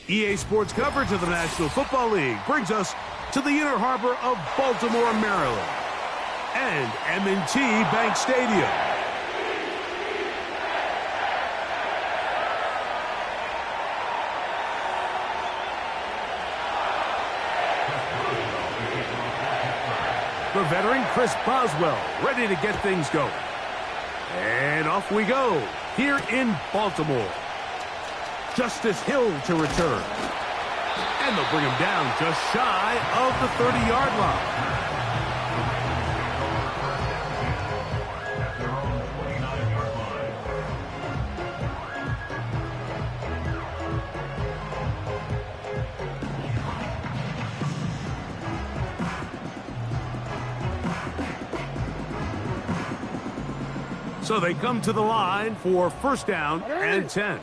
EA Sports coverage of the National Football League brings us to the inner harbor of Baltimore, Maryland, and M&T Bank Stadium. The veteran Chris Boswell ready to get things going. And off we go here in Baltimore. Justice Hill to return. And they'll bring him down just shy of the 30-yard line. So they come to the line for first down and 10.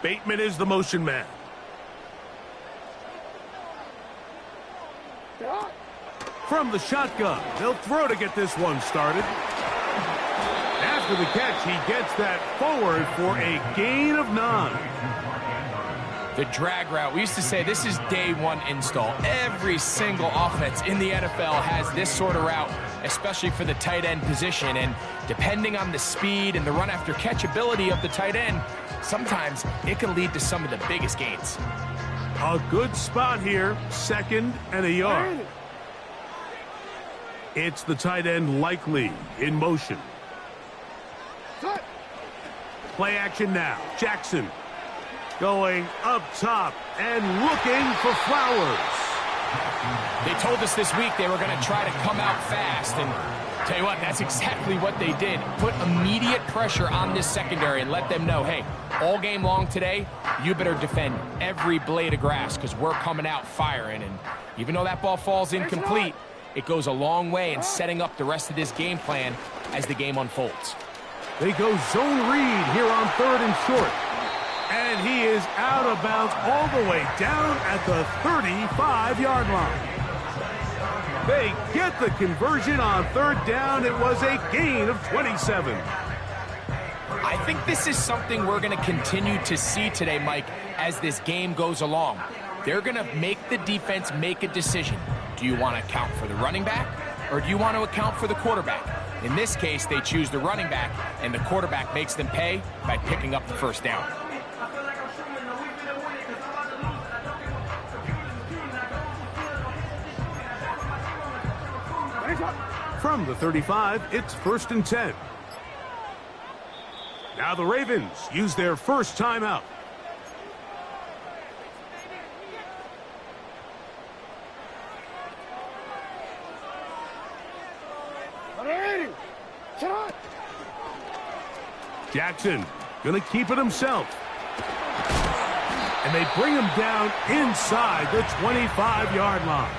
Bateman is the motion man. From the shotgun, they'll throw to get this one started. After the catch, he gets that forward for a gain of 9. The drag route, we used to say this is day one install. Every single offense in the NFL has this sort of route, especially for the tight end position. And depending on the speed and the run after catch ability of the tight end, sometimes it can lead to some of the biggest gains. A good spot here, 2nd and a yard. It's the tight end Likely in motion. Play action now. Jackson going up top and looking for Flowers. They told us this week they were going to try to come out fast, and tell you what, that's exactly what they did. Put immediate pressure on this secondary and let them know, hey, all game long today, you better defend every blade of grass because we're coming out firing. And even though that ball falls incomplete, it goes a long way in setting up the rest of this game plan as the game unfolds. They go zone read here on 3rd and short. And he is out of bounds all the way down at the 35-yard line. They get the conversion on 3rd down. It was a gain of 27. I think this is something we're going to continue to see today, Mike, as this game goes along. They're going to make the defense make a decision. Do you want to account for the running back, or do you want to account for the quarterback? In this case, they choose the running back, and the quarterback makes them pay by picking up the first down. From the 35, it's 1st and 10. Now the Ravens use their first timeout. Jackson gonna keep it himself. And they bring him down inside the 25-yard line.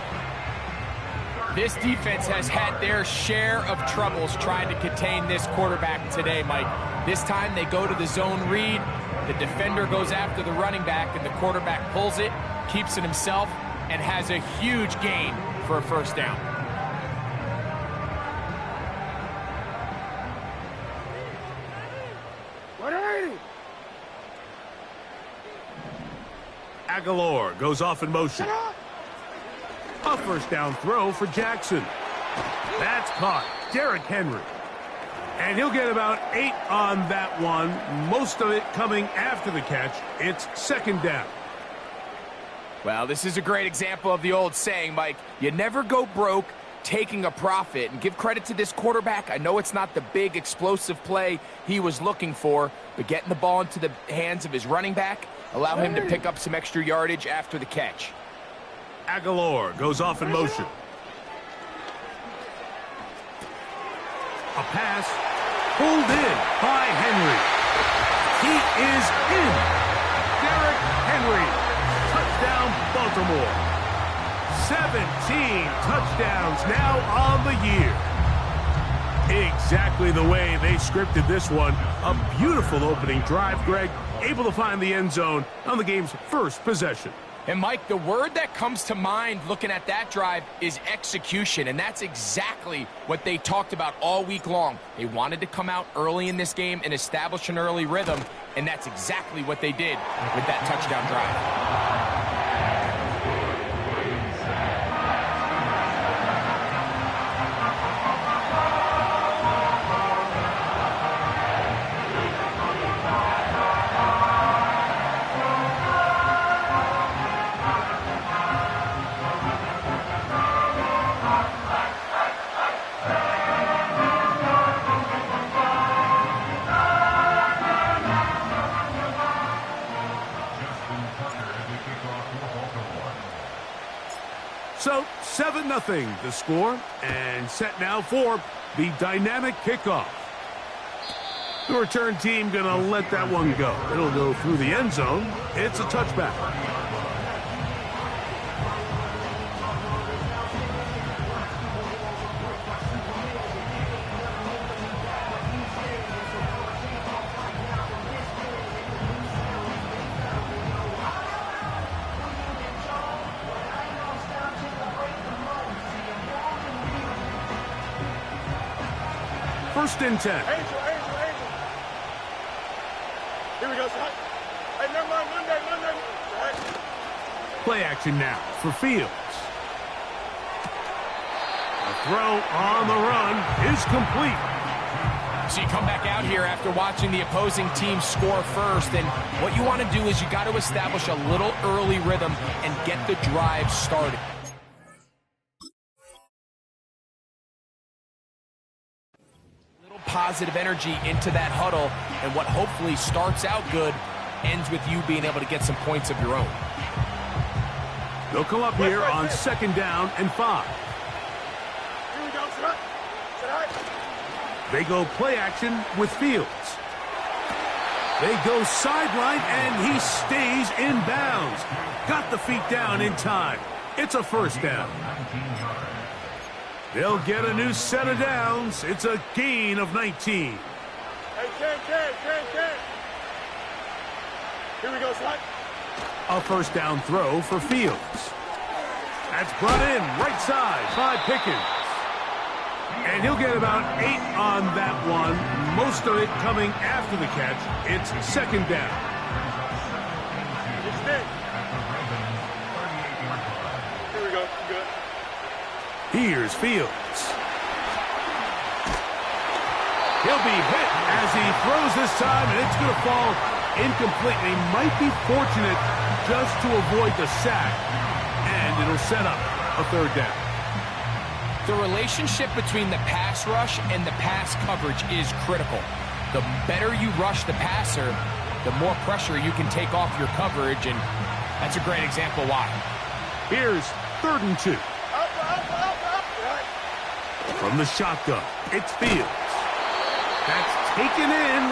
This defense has had their share of troubles trying to contain this quarterback today, Mike. This time they go to the zone read. The defender goes after the running back, and the quarterback pulls it, keeps it himself, and has a huge gain for a first down. Aguilar goes off in motion. A first down throw for Jackson. That's caught. Derrick Henry. And he'll get about 8 on that one. Most of it coming after the catch. It's 2nd down. Well, this is a great example of the old saying, Mike. You never go broke taking a profit. And give credit to this quarterback. I know it's not the big explosive play he was looking for, but getting the ball into the hands of his running back, allow him to pick up some extra yardage after the catch. Aguilar goes off in motion. A pass pulled in by Henry. He is in. Derrick Henry. Touchdown, Baltimore. 17 touchdowns now on the year. Exactly the way they scripted this one. A beautiful opening drive, Greg. Able to find the end zone on the game's first possession. And, Mike, the word that comes to mind looking at that drive is execution, and that's exactly what they talked about all week long. They wanted to come out early in this game and establish an early rhythm, And that's exactly what they did with that touchdown drive. So, 7-0 the score, and set now for the dynamic kickoff. The return team going to let that one go. It'll go through the end zone. It's a touchback. First and 10. Angel. Here we go, son. Hey, never mind, Monday. Right. Play action now for Fields. The throw on the run is complete. So you come back out here after watching the opposing team score first, and what you want to do is you got to establish a little early rhythm and get the drive started. Positive energy into that huddle, and what hopefully starts out good ends with you being able to get some points of your own. They'll come up here on 2nd down and 5. Here we go, son. They go play action with Fields. They go sideline, and he stays in bounds. Got the feet down in time. It's a first down. They'll get a new set of downs. It's a gain of 19. Hey, Ken. Here we go, son. A first down throw for Fields. That's brought in right side by Pickens. And he'll get about 8 on that one. Most of it coming after the catch. It's 2nd down. It's Nick. Here we go. Good. Here's Fields. He'll be hit as he throws this time, and it's going to fall incomplete. He might be fortunate just to avoid the sack, and it'll set up a 3rd down. The relationship between the pass rush and the pass coverage is critical. The better you rush the passer, the more pressure you can take off your coverage, and that's a great example why. Here's 3rd and 2. From the shotgun, it's Fields. That's taken in.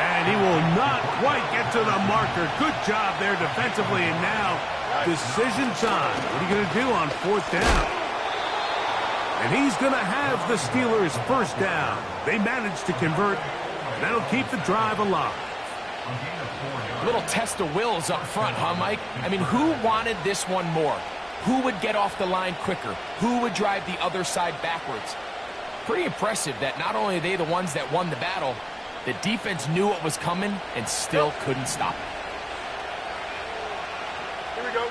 And he will not quite get to the marker. Good job there defensively. And now, decision time. What are you going to do on 4th down? And he's going to have the Steelers' first down. They managed to convert. And that'll keep the drive alive. Little test of wills up front, huh, Mike? I mean, who wanted this one more? Who would get off the line quicker? Who would drive the other side backwards? Pretty impressive that not only are they the ones that won the battle, the defense knew what was coming and still couldn't stop it. Here we go.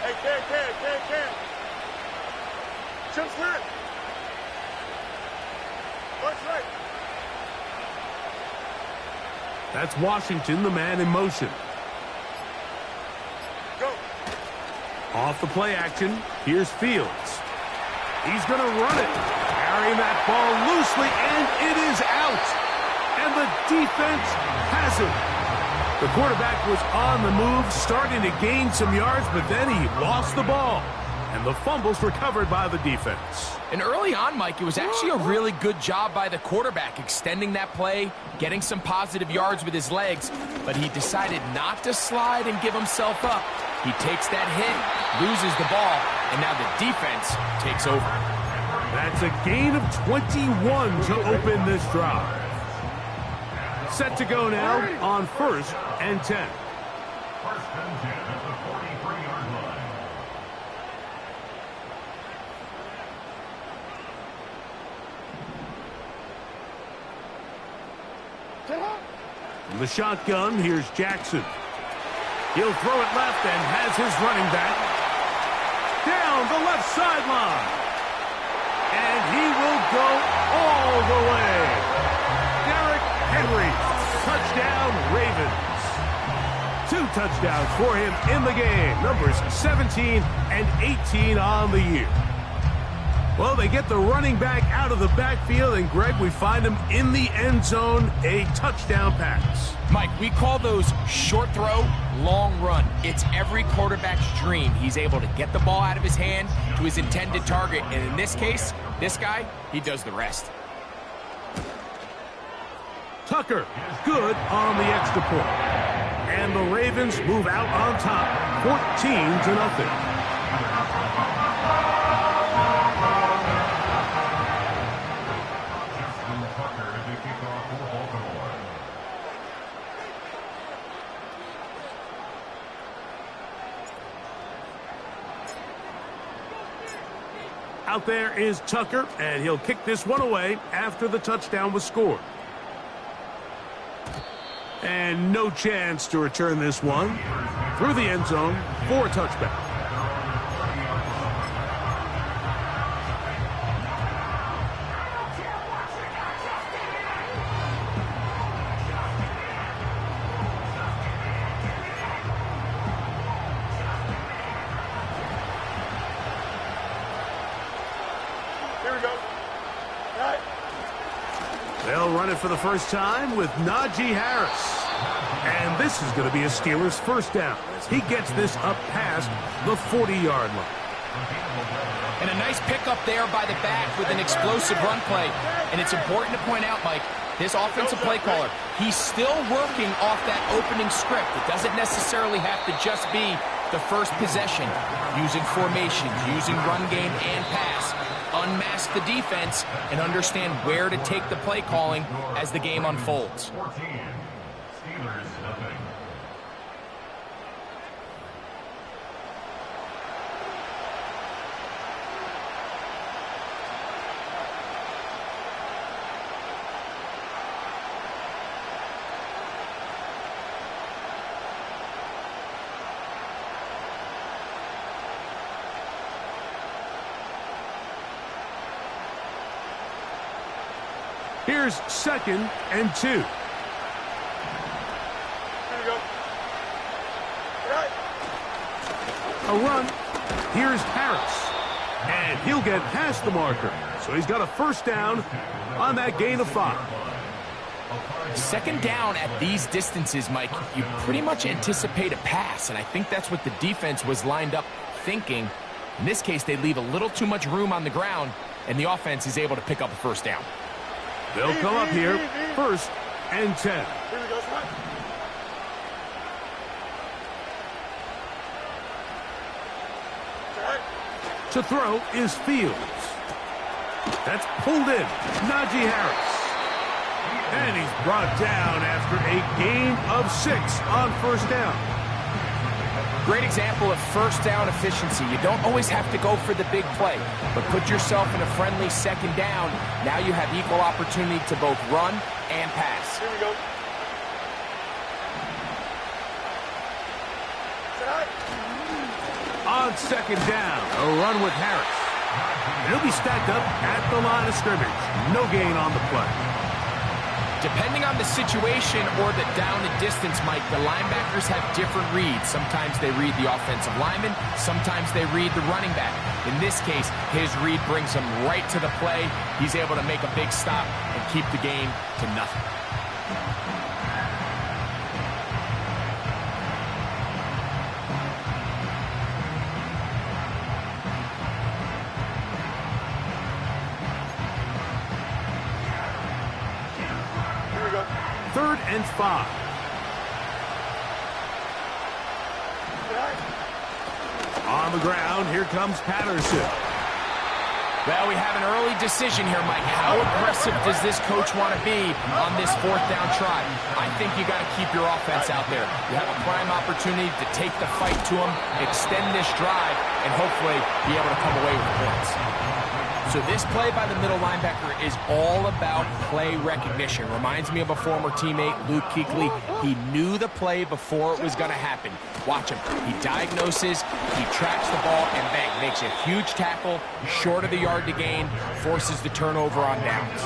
Hey, Ken. Jump slant. Watch right. That's Washington, the man in motion. Go. Off the play action, here's Fields. He's going to run it. Carrying that ball loosely, and it is out. And the defense has it. The quarterback was on the move, starting to gain some yards, but then he lost the ball. And the fumble's recovered by the defense. And early on, Mike, it was actually a really good job by the quarterback, extending that play, getting some positive yards with his legs, but he decided not to slide and give himself up. He takes that hit, loses the ball, and now the defense takes over. That's a gain of 21 to open this drive. Set to go now on 1st and 10. First and 10 at the 43-yard line. From the shotgun, here's Jackson. He'll throw it left and has his running back down the left sideline. And he will go all the way. Derrick Henry, touchdown Ravens. 2 touchdowns for him in the game. Numbers 17 and 18 on the year. Well, they get the running back out of the backfield, and Greg, we find him in the end zone, a touchdown pass. Mike, we call those short throw, long run. It's every quarterback's dream. He's able to get the ball out of his hand to his intended target, and in this case, this guy, he does the rest. Tucker, good on the extra point. And the Ravens move out on top, 14-0. Out there is Tucker, and he'll kick this one away after the touchdown was scored. And no chance to return this one through the end zone for a touchback. They'll run it for the first time with Najee Harris. And this is going to be a Steelers first down as he gets this up past the 40-yard line. And a nice pickup there by the back with an explosive run play. And it's important to point out, Mike, this offensive play caller, he's still working off that opening script. It doesn't necessarily have to just be the first possession. Using formations, using run game and pass. Unmask the defense and understand where to take the play calling as the game unfolds. 14, Steelers nothing. Here's 2nd and 2. Here we go. Right. A run. Here's Harris. And he'll get past the marker. So he's got a first down on that gain of 5. Second down at these distances, Mike, you pretty much anticipate a pass, and I think that's what the defense was lined up thinking. In this case, they leave a little too much room on the ground, and the offense is able to pick up a first down. They'll come up here, 1st and 10. Here we go, Scott. To throw is Fields. That's pulled in. Najee Harris. And he's brought down after a gain of 6 on first down. Great example of first down efficiency. You don't always have to go for the big play, but put yourself in a friendly second down. Now you have equal opportunity to both run and pass. Here we go. On second down, a run with Harris. He'll be stacked up at the line of scrimmage. No gain on the play. Depending on the situation or the down and distance, Mike, the linebackers have different reads. Sometimes they read the offensive lineman. Sometimes they read the running back. In this case, his read brings him right to the play. He's able to make a big stop and keep the game to nothing. Third and 5. On the ground, here comes Patterson. Well, we have an early decision here, Mike. How aggressive does this coach want to be on this 4th down try? I think you got to keep your offense out there. You have a prime opportunity to take the fight to them, extend this drive, and hopefully be able to come away with points. So this play by the middle linebacker is all about play recognition. Reminds me of a former teammate, Luke Kuechly. He knew the play before it was going to happen. Watch him. He diagnoses, he tracks the ball, and bang, makes a huge tackle, short of the yard to gain, forces the turnover on downs.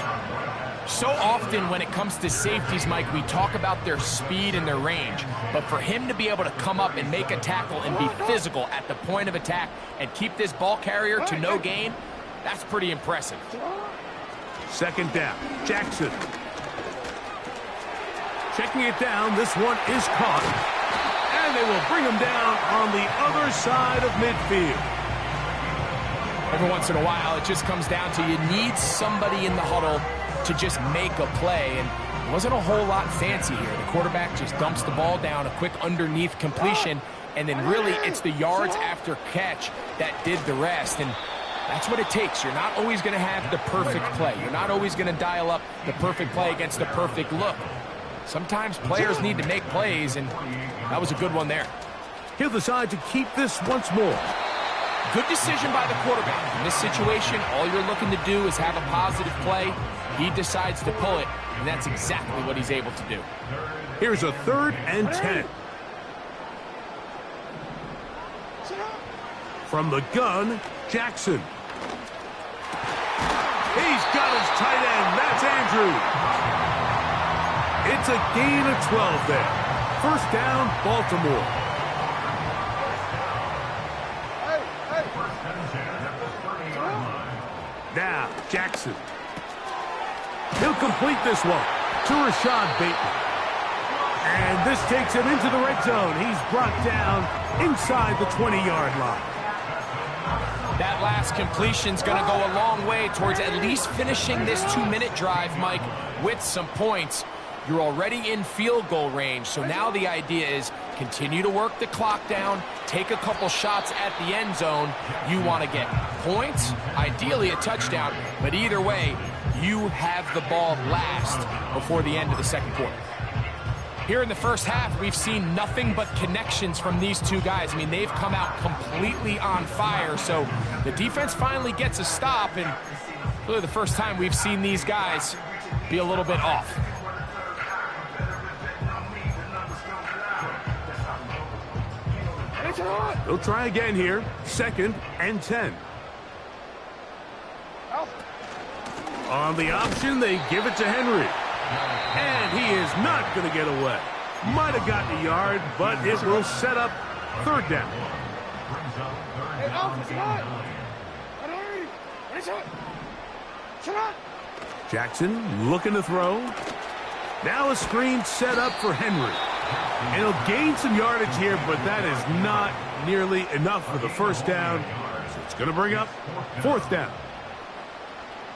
So often when it comes to safeties, Mike, we talk about their speed and their range. But for him to be able to come up and make a tackle and be physical at the point of attack and keep this ball carrier to no gain, that's pretty impressive. Second down, Jackson. Checking it down, this one is caught. And they will bring him down on the other side of midfield. Every once in a while, it just comes down to you need somebody in the huddle to just make a play. And it wasn't a whole lot fancy here. The quarterback just dumps the ball down, a quick underneath completion, and then really it's the yards after catch that did the rest. And that's what it takes. You're not always going to have the perfect play. You're not always going to dial up the perfect play against the perfect look. Sometimes players need to make plays, and that was a good one there. He'll decide to keep this once more. Good decision by the quarterback. In this situation, all you're looking to do is have a positive play. He decides to pull it, and that's exactly what he's able to do. Here's a 3rd and 10. From the gun, Jackson. He's got his tight end. That's Andrew. It's a gain of 12 there. First down, Baltimore. Now, Jackson. He'll complete this one to Rashad Bateman. And this takes him into the red zone. He's brought down inside the 20-yard line. That last completion's going to go a long way towards at least finishing this 2-minute drive, Mike, with some points. You're already in field goal range, so now the idea is continue to work the clock down, take a couple shots at the end zone. You want to get points, ideally a touchdown, but either way, you have the ball last before the end of the second quarter. Here in the first half, we've seen nothing but connections from these two guys. I mean, they've come out completely on fire, so the defense finally gets a stop, and really the first time we've seen these guys be a little bit off. They'll try again here. 2nd and 10. On the option, they give it to Henry. And he is not going to get away. Might have gotten a yard, but it will set up 3rd down. Jackson looking to throw. Now a screen set up for Henry. And he'll gain some yardage here, but that is not nearly enough for the first down. So it's going to bring up 4th down.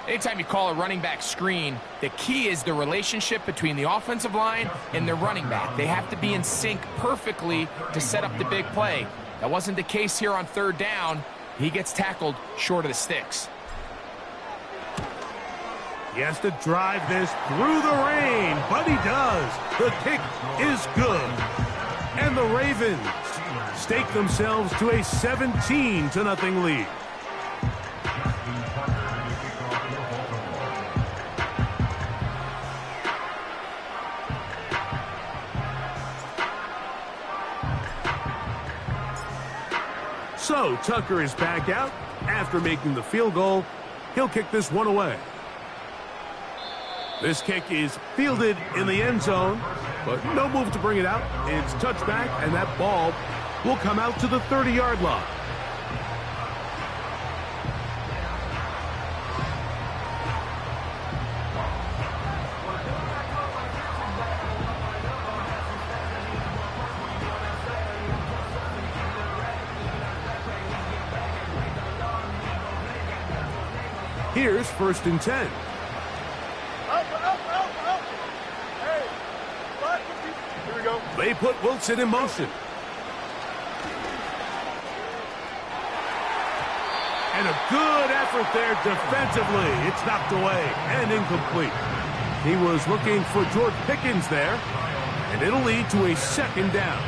Anytime you call a running back screen, the key is the relationship between the offensive line and the running back. They have to be in sync perfectly to set up the big play. That wasn't the case here on 3rd down. He gets tackled short of the sticks. He has to drive this through the rain, but he does. The kick is good. And the Ravens stake themselves to a 17-0 lead. So Tucker is back out after making the field goal. He'll kick this one away. This kick is fielded in the end zone, but no move to bring it out. It's touchback, and that ball will come out to the 30-yard line. Here's 1st and 10. Here we go. They put Wilson in motion. And a good effort there defensively. It's knocked away and incomplete. He was looking for George Pickens there, and it'll lead to a 2nd down.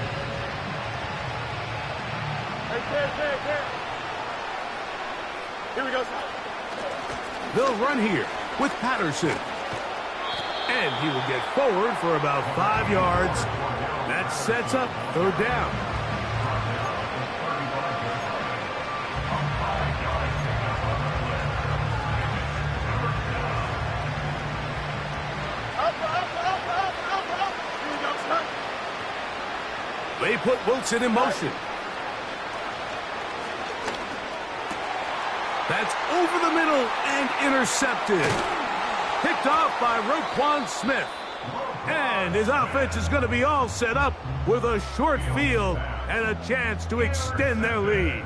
Hey, here we go. They'll run here with Patterson. And he will get forward for about 5 yards. That sets up third down. They put Wilson in motion. That's over the middle and intercepted. Picked off by Roquan Smith. And his offense is going to be all set up with a short field and a chance to extend their lead.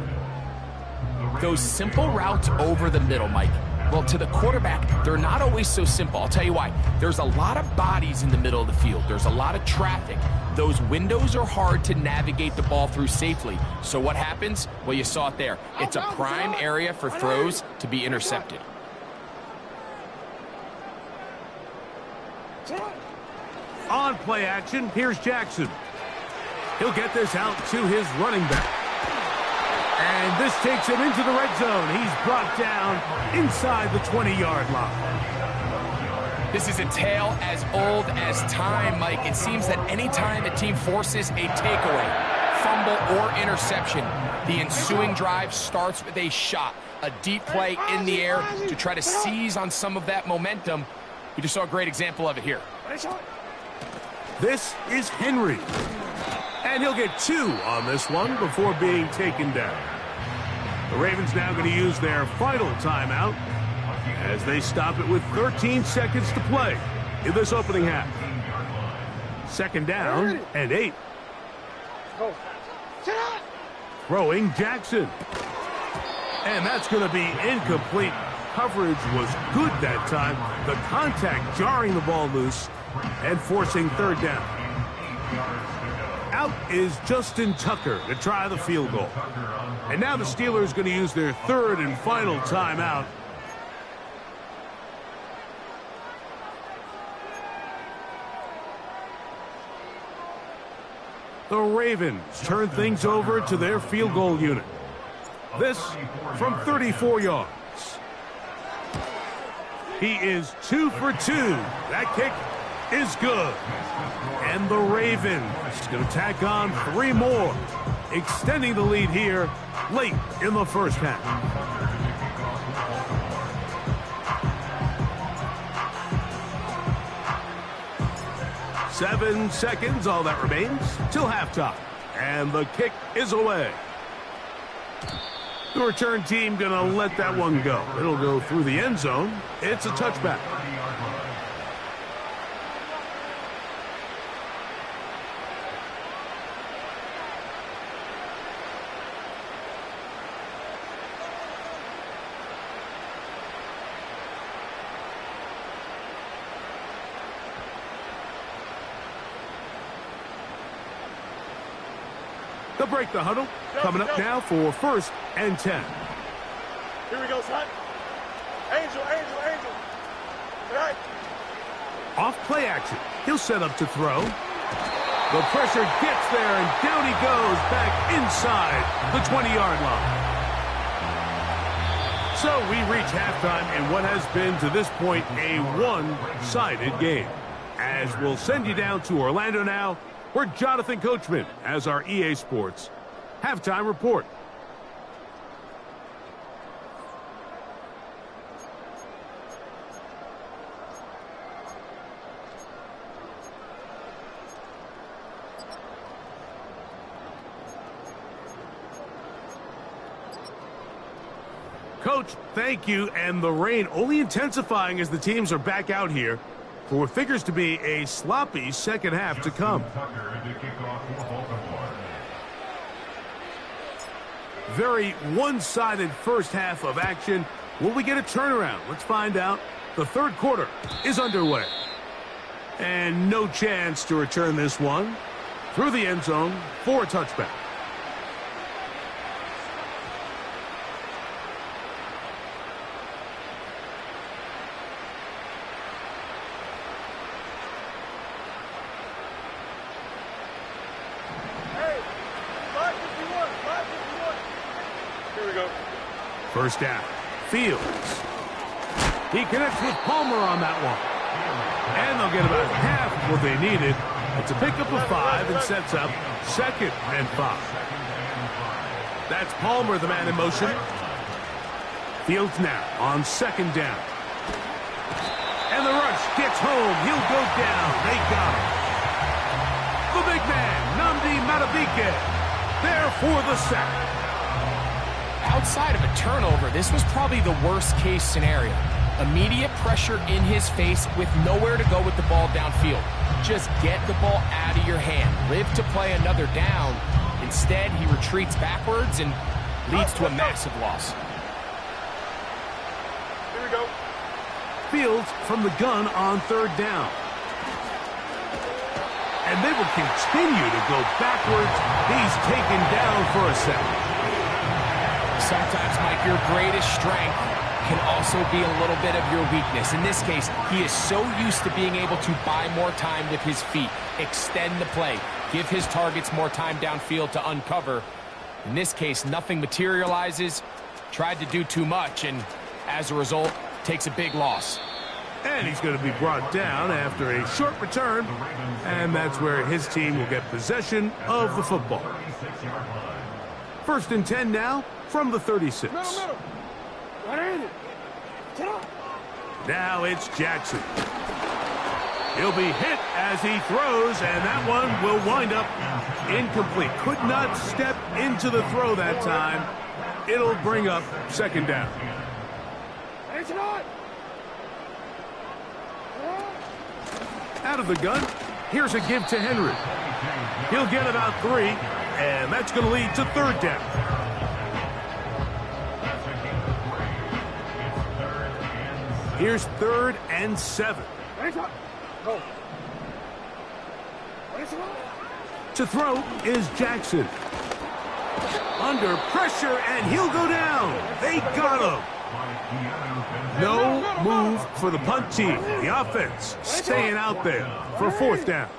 Those simple routes over the middle, Mike. Well, to the quarterback, they're not always so simple. I'll tell you why. There's a lot of bodies in the middle of the field. There's a lot of traffic. Those windows are hard to navigate the ball through safely. So what happens? Well, you saw it there. It's a prime area for throws to be intercepted. On play action, here's Jackson. He'll get this out to his running back. And this takes him into the red zone. He's brought down inside the 20-yard line. This is a tale as old as time, Mike. It seems that any time a team forces a takeaway, fumble, or interception, the ensuing drive starts with a shot, a deep play in the air to try to seize on some of that momentum. We just saw a great example of it here. This is Henry. And he'll get 2 on this one before being taken down. The Ravens now going to use their final timeout as they stop it with 13 seconds to play in this opening half. Second down and 8. Throwing Jackson. And that's going to be incomplete. Coverage was good that time. The contact jarring the ball loose and forcing third down. Out is Justin Tucker to try the field goal. And now the Steelers going to use their third and final timeout. The Ravens turn things over to their field goal unit. This from 34 yards. He is 2 for 2. That kick is good. And the Ravens going to tack on 3 more, extending the lead here late in the first half. Seven seconds, all that remains, till halftime. And the kick is away. The return team going to let that one go. It'll go through the end zone. It's a touchback. They'll break the huddle. Coming up now for 1st and 10. Here we go, son. Angel. Right. Off play action. He'll set up to throw. The pressure gets there, and down he goes back inside the 20-yard line. So we reach halftime in what has been, to this point, a one-sided game. As we'll send you down to Orlando now, where Jonathan Coachman has our EA Sports halftime report. Coach, thank you. And the rain only intensifying as the teams are back out here for what figures to be a sloppy second half to come. Very one-sided first half of action. Will we get a turnaround? Let's find out. The third quarter is underway. And no chance to return this one through the end zone for a touchback. First down. Fields. He connects with Palmer on that one. And they'll get about half what they needed. It's a pickup of 5 and sets up 2nd and 5. That's Palmer, the man in motion. Fields now on 2nd down. And the rush gets home. He'll go down. They got him. The big man, Nnamdi Madubuike, there for the sack. Outside of a turnover, this was probably the worst-case scenario. Immediate pressure in his face with nowhere to go with the ball downfield. Just get the ball out of your hand. Live to play another down. Instead, he retreats backwards and leads to a massive loss. Here we go. Fields from the gun on 3rd down. And they will continue to go backwards. He's taken down for a sack. Sometimes, Mike, your greatest strength can also be a little bit of your weakness. In this case, he is so used to being able to buy more time with his feet, extend the play, give his targets more time downfield to uncover. In this case, nothing materializes, tried to do too much, and as a result, takes a big loss. And he's going to be brought down after a short return, and that's where his team will get possession of the football. 1st and 10 now from the 36. Now it's Jackson. He'll be hit as he throws, and that one will wind up incomplete. Could not step into the throw that time. It'll bring up 2nd down. Out of the gun, here's a give to Henry. He'll get about 3, and that's going to lead to 3rd down. Here's 3rd and 7. To throw is Jackson. Under pressure, and he'll go down. They got him. No move for the punt team. The offense staying out there for 4th down.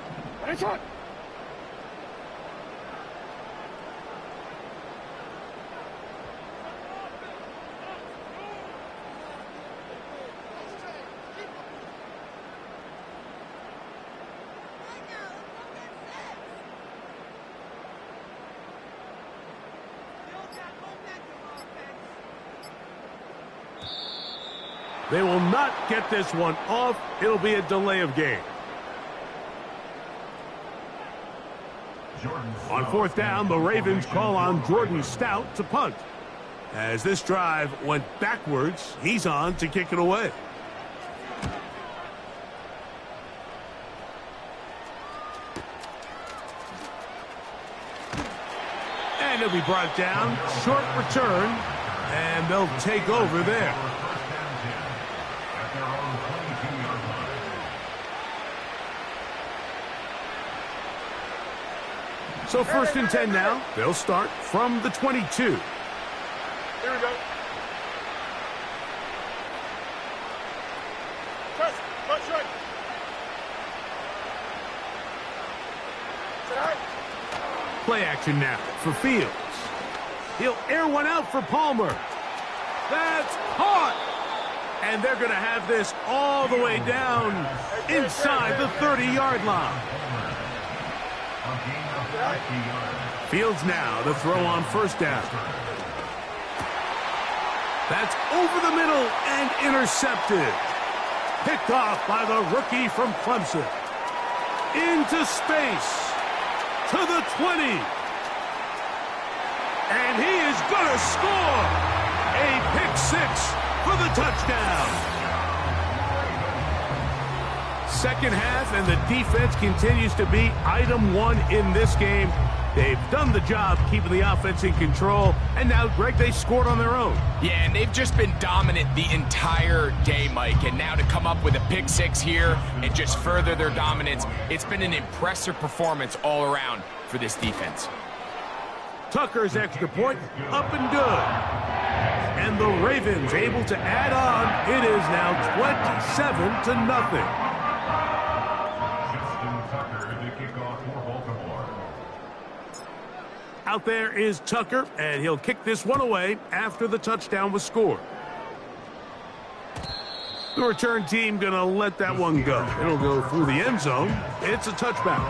They will not get this one off. It'll be a delay of game. On 4th down, the Ravens call on Jordan Stout to punt. As this drive went backwards, he's on to kick it away. And he'll be brought down. Short return, and they'll take over there. So 1st and 10 now. They'll start from the 22. Here we go. Press. Punch right. Play action now for Fields. He'll air one out for Palmer. That's caught. And they're going to have this all the way down inside the 30-yard line. Fields now to throw on 1st down. That's over the middle and intercepted. Picked off by the rookie from Clemson. Into space. To the 20. And he is going to score. A pick 6 for the touchdown. 2nd half, and the defense continues to be item 1 in this game. They've done the job keeping the offense in control, and now, Greg, they scored on their own. Yeah, and they've just been dominant the entire day, Mike, and now to come up with a pick 6 here and just further their dominance, it's been an impressive performance all around for this defense. Tucker's extra point up and good. And the Ravens able to add on. It is now 27-0. Out there is Tucker, and he'll kick this one away after the touchdown was scored. The return team going to let that one go. It'll go through the end zone. It's a touchback.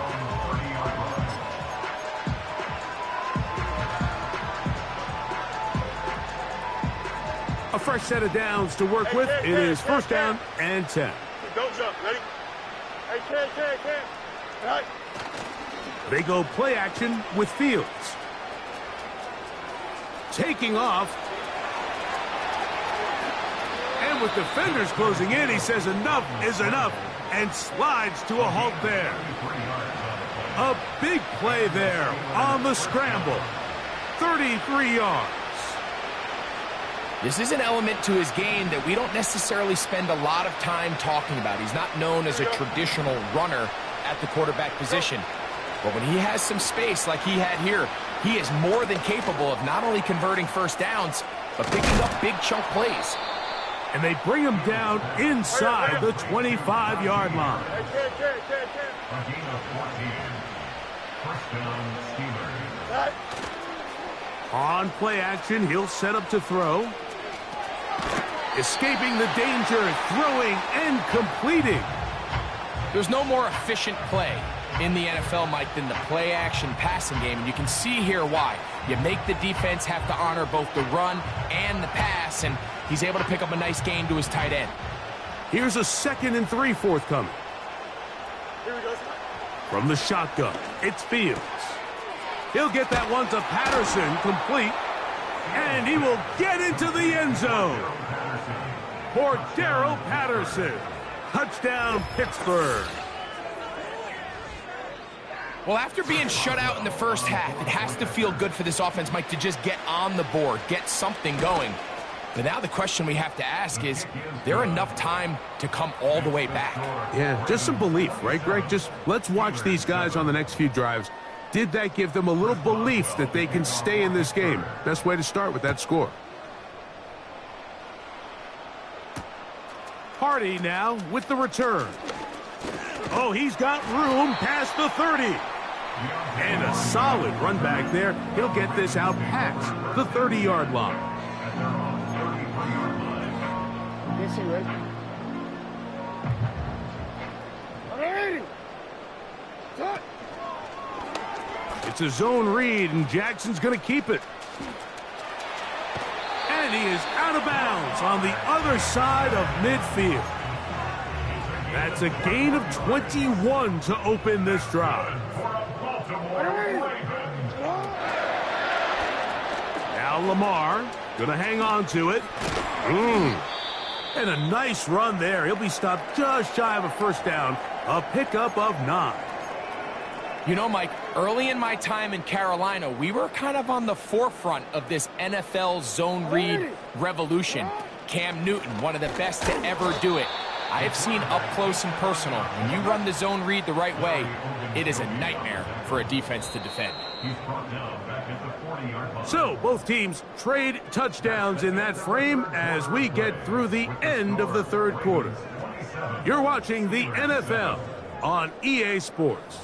A fresh set of downs to work with. It is first down and 10. Don't jump. Ready? Hey, Ken. All right. They go play action with Fields. Taking off. And with defenders closing in, he says enough is enough and slides to a halt there. A big play there on the scramble. 33 yards. This is an element to his game that we don't necessarily spend a lot of time talking about. He's not known as a traditional runner at the quarterback position. But when he has some space like he had here, he is more than capable of not only converting first downs, but picking up big chunk plays. And they bring him down inside the 25-yard line. Hey, Ken. A gain of 14. First down, Steelers. All right. On play action, he'll set up to throw. Escaping the danger, throwing and completing. There's no more efficient play in the NFL, Mike, than the play-action passing game. And you can see here why. You make the defense have to honor both the run and the pass, and he's able to pick up a nice gain to his tight end. Here's a 2nd and 3 forthcoming. Here we go. From the shotgun, it's Fields. He'll get that one to Patterson, complete. And he will get into the end zone. For Darrell Patterson. Touchdown, Pittsburgh. Well, after being shut out in the first half, it has to feel good for this offense, Mike, to just get on the board, get something going. But now the question we have to ask is there enough time to come all the way back? Yeah, just some belief, right, Greg? Just let's watch these guys on the next few drives. Did that give them a little belief that they can stay in this game? Best way to start with that score. Hardy now with the return. Oh, he's got room past the 30. And a solid run back there. He'll get this out past the 30-yard line. Yes, he ready. Alrighty. Touch. It's a zone read, and Jackson's going to keep it. And he is out of bounds on the other side of midfield. That's a gain of 21 to open this drive. Now Lamar going to hang on to it. And a nice run there. He'll be stopped just shy of a first down. A pickup of 9. You know, Mike, early in my time in Carolina, we were kind of on the forefront of this NFL zone read revolution. Cam Newton, one of the best to ever do it. I have seen up close and personal. When you run the zone read the right way, it is a nightmare for a defense to defend. So, both teams trade touchdowns in that frame as we get through the end of the third quarter. You're watching the NFL on EA Sports.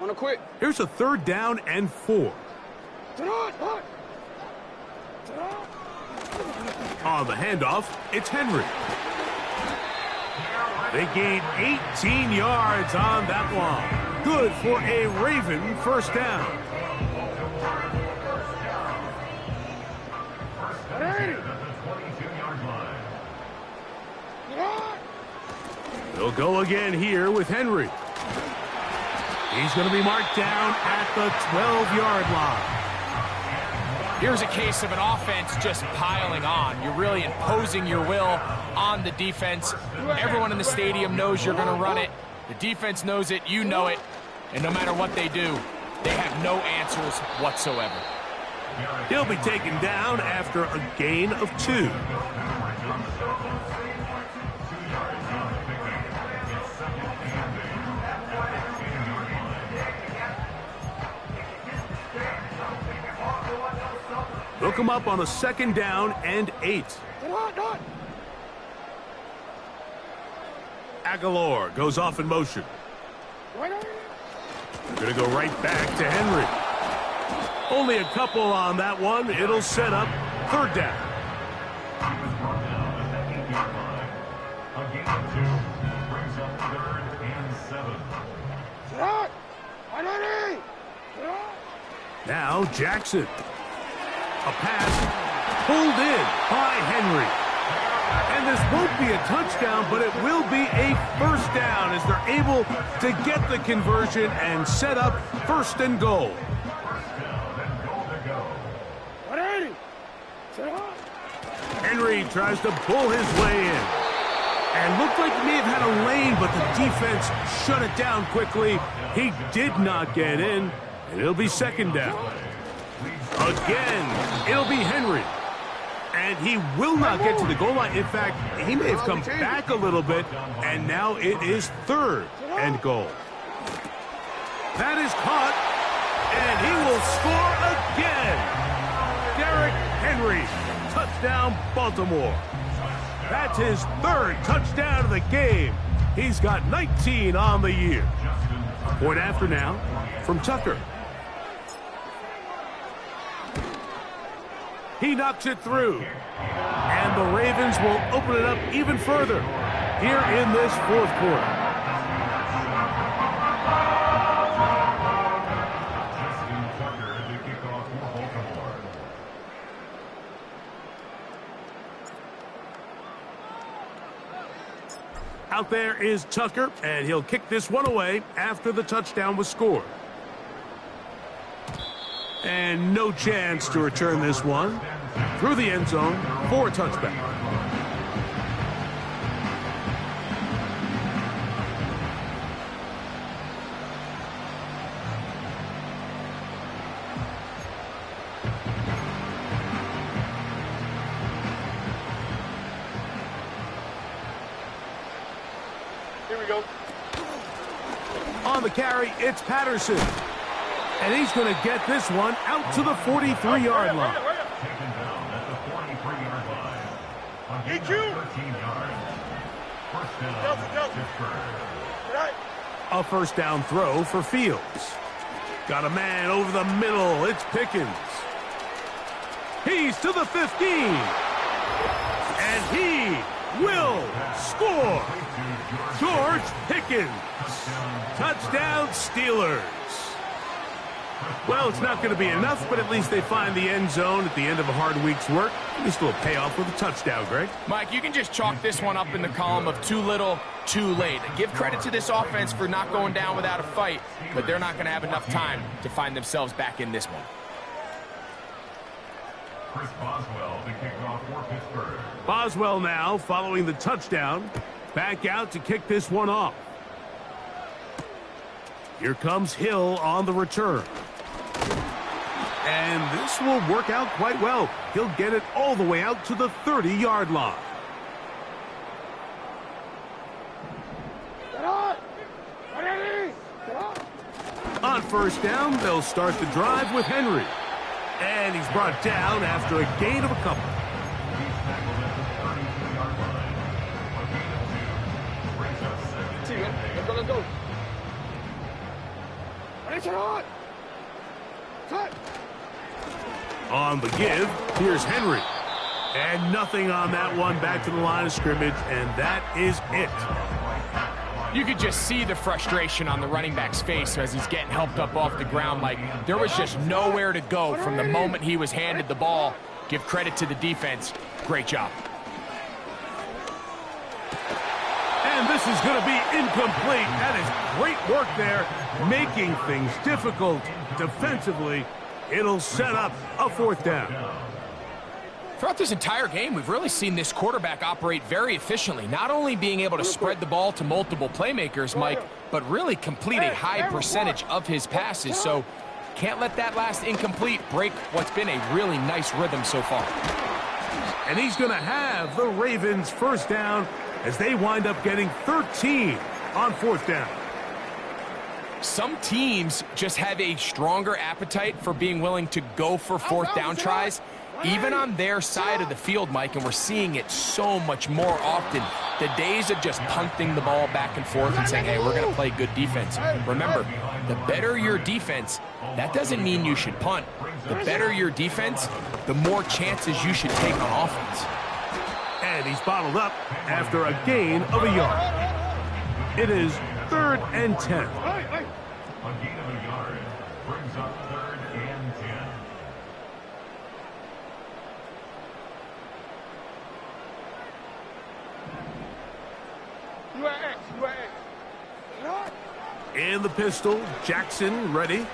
On a quick. Here's a 3rd down and 4. On the handoff, it's Henry. They gain 18 yards on that one. Good for a Raven first down. They'll go again here with Henry. He's going to be marked down at the 12-yard line. Here's a case of an offense just piling on. You're really imposing your will on the defense. Everyone in the stadium knows you're going to run it. The defense knows it. You know it. And no matter what they do, they have no answers whatsoever. He'll be taken down after a gain of 2. The They'll come up on a 2nd down and 8. Aguilar goes off in motion. They're going to go right back to Henry. Only a couple on that one. It'll set up 3rd down. A gain of 2 brings up 3rd and 7. Now Jackson. A pass pulled in by Henry. And this won't be a touchdown, but it will be a 1st down as they're able to get the conversion and set up 1st and goal. Henry tries to pull his way in. And looked like he may have had a lane, but the defense shut it down quickly. He did not get in, and it'll be 2nd down. Again, it'll be Henry. And he will not get to the goal line. In fact, he may have come back a little bit, and now it is 3rd and goal. That is caught, and he will score again. Derrick Henry, touchdown Baltimore. That's his 3rd touchdown of the game. He's got 19 on the year. Point after now from Tucker. He knocks it through. And the Ravens will open it up even further here in this 4th quarter. Out there is Tucker, and he'll kick this one away after the touchdown was scored. And no chance to return this one through the end zone for a touchback. Here we go. On the carry, it's Patterson. And he's going to get this one out to the 43-yard line. Taken down at the 43-yard line. A gain of 13 yards. 1st down, Pittsburgh. A 1st down throw for Fields. Got a man over the middle. It's Pickens. He's to the 15. And he will score. George Pickens. Touchdown Steelers. Well, it's not going to be enough, but at least they find the end zone at the end of a hard week's work. At least a little payoff with a touchdown, Greg. Mike, you can just chalk this one up in the column of too little, too late. Give credit to this offense for not going down without a fight, but they're not going to have enough time to find themselves back in this one. Chris Boswell to kick off for Pittsburgh. Boswell now, following the touchdown, back out to kick this one off. Here comes Hill on the return. And this will work out quite well. He'll get it all the way out to the 30-yard line. On 1st down, they'll start the drive with Henry. And he's brought down after a gain of a couple. Let's go. On the give, here's Henry. And nothing on that one, back to the line of scrimmage, and that is it. You could just see the frustration on the running back's face as he's getting helped up off the ground. Like, there was just nowhere to go from the moment he was handed the ball. Give credit to the defense. Great job. And this is going to be incomplete. That is great work there, making things difficult defensively. It'll set up a 4th down. Throughout this entire game, we've really seen this quarterback operate very efficiently, not only being able to spread the ball to multiple playmakers, Mike, but really complete a high percentage of his passes. So can't let that last incomplete break what's been a really nice rhythm so far. And he's going to have the Ravens 1st down as they wind up getting 13 on 4th down. Some teams just have a stronger appetite for being willing to go for 4th down tries. even on their side of the field, Mike, and we're seeing it so much more often, the days of just punting the ball back and forth and saying, hey, we're going to play good defense. Remember, the better your defense, that doesn't mean you should punt. The better your defense, the more chances you should take on offense. And he's bottled up after a gain of a yard. It is 3rd and 10. A gain of a yard brings up 3rd and 10. In the pistol, Jackson ready.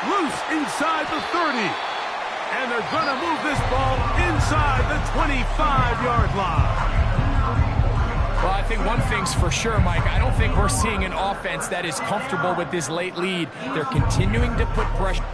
Loose inside the 30. And they're going to move this ball inside the 25-yard line. Well, I think one thing's for sure, Mike. I don't think we're seeing an offense that is comfortable with this late lead. They're continuing to put pressure.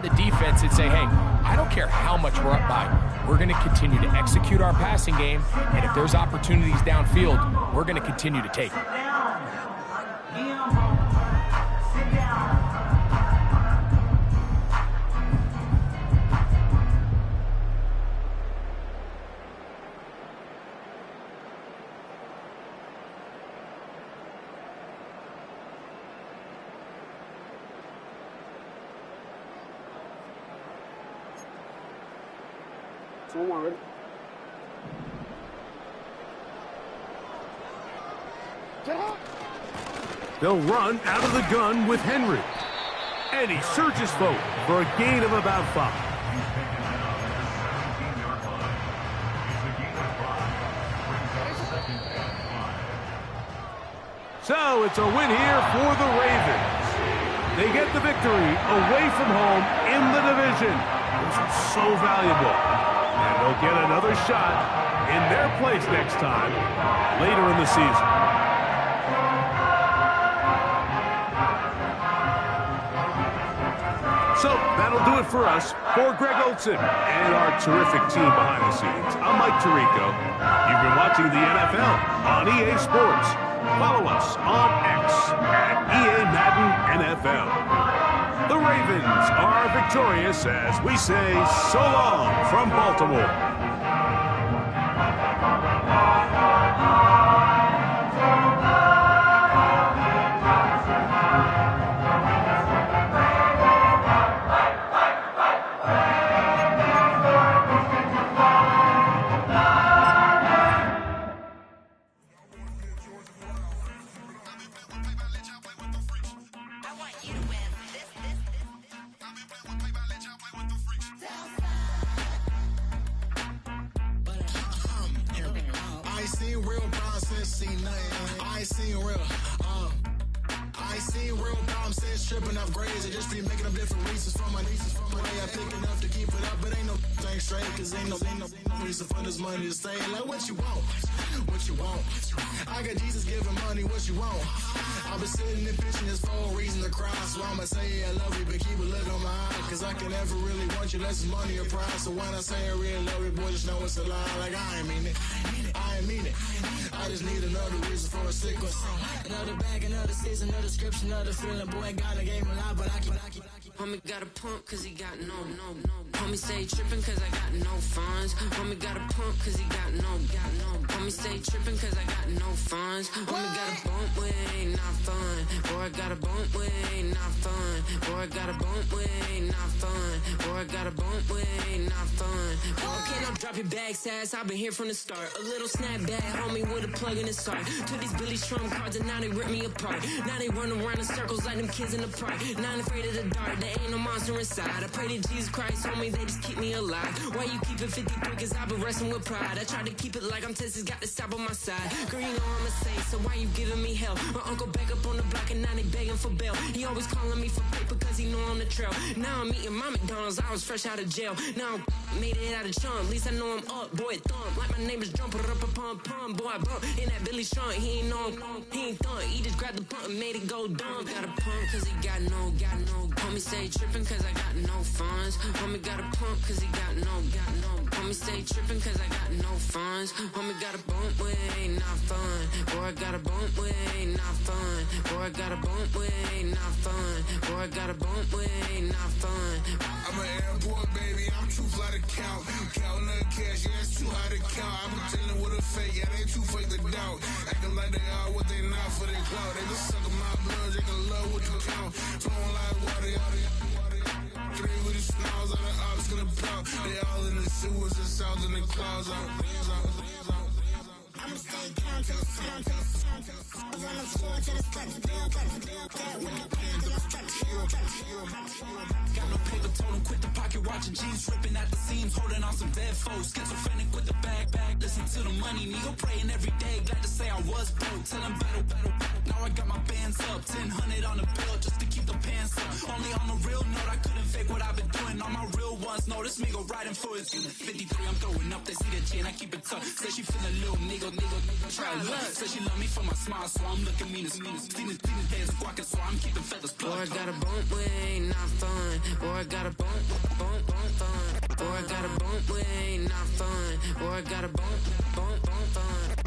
The defense and say, hey, I don't care how much we're up by. We're going to continue to execute our passing game, and if there's opportunities downfield, we're going to continue to take it. Someone ready? Get out! They'll run out of the gun with Henry. And he surges forward for a gain of about 5. So it's a win here for the Ravens. They get the victory away from home in the division. This is so valuable. And they'll get another shot in their place next time later in the season. So that'll do it for us. For Greg Olson and our terrific team behind the scenes, I'm Mike Tirico. You've been watching the NFL on EA Sports. Follow us on X at EA Madden NFL. The Ravens are victorious as we say so long from Baltimore. Tripping off grades, I just be making up different reasons for my nieces. For my way I pick enough to keep it up, but ain't no thing straight, cause ain't no reason for this money to stay. Like what you want, what you want. I got Jesus giving money, what you want. I've been sitting and pitching this for a reason to cry, so I'ma say I love you, but keep a look on my eye, cause I can never really want you unless it's money or pride. So when I say I really love you, boy, just know it's a lie. Like I ain't mean it, I ain't mean it. I just need another reason for a sick one. Another bag, another season, another description, another feeling. Boy, gotta game a lot, but I keep. Homie got a pump cause he got no. Homie stay trippin' cause I got no funds. Homie got a pump cause he got no. Homie stay trippin' cause I got no funds. Homie got a bump with it ain't not fun. Boy, I got a bump with it ain't not fun. Boy, I got a bump with it ain't not fun. Boy, I got a bump with it ain't not fun. Okay, now drop your bag, sass. I've been here from the start. A little snapback, homie, with a plug in his heart. Took these Billy Strum cards and now they rip me apart. Now they run around in circles like them kids in the park. Not afraid of the dark, there ain't no monster inside. I pray to Jesus Christ, homie, they just keep me alive. Why you keep it 53? Cause I've been wrestling with pride. I try to keep it like I'm Texas, got the stop on my side. Girl, you know I'm a saint, so why you giving me hell? My uncle back up on the block and now they begging for bail. He always calling me for paper cause he know I'm the trail. Now I'm eating my McDonald's, I was fresh out of jail. Now I made it out of chump, at least I know know I'm up, boy, thump. Like my name is Jumper up a pump, pump. Boy, I bump in that Billy Sean, he ain't know, he ain't thump. He just grabbed the pump and made it go dumb. Got a pump cause he got no. Homie say trippin' cause I got no funds. Homie got a pump cause he got no. Homie say trippin' cause I got no funds. Homie got a bump with ain't not fun. Boy, I got a bump with ain't not fun. Boy, I got a bump with ain't not fun. Boy, I got a bump with ain't not fun. I'm an airport baby, I'm too fly to count. Counting the cash, yeah, it's too high to count. I'm pretending with a fake, yeah, they too fake to doubt. Acting like they are what they not for their clout. They just suckin' my blood, they can love what you count. Flowing like water, three with the smiles on the ops gonna pop. They all in the sewers and south in the clouds. I'ma stay down till the sun, till the sun, till the sun. On the floor till the steps, bill, with the pen till the steps, Got no paper, told him quit the pocket watching jeans, ripping at the seams, holding on some dead foes. Schizophrenic with the bag, listen to the money, nigga praying every day. Glad to say I was broke, tell him battle. Now I got my bands up, 1000 on the bill just to keep the pants up. Only on a real note, I couldn't fake what I've been doing. All my real ones know this nigga riding for his unit. 53, I'm throwing up, they see the G and I keep it tough. Say she feeling little nigga, try luck. Say she love me for my smile, so I'm looking mean as Seen his days and walking, so I'm keeping feathers plucked. Boy, I got a bump with ain't not fun. Boy, I got a bump fun. Boy, I got a bump with ain't not fun. Boy, I got a bump fun.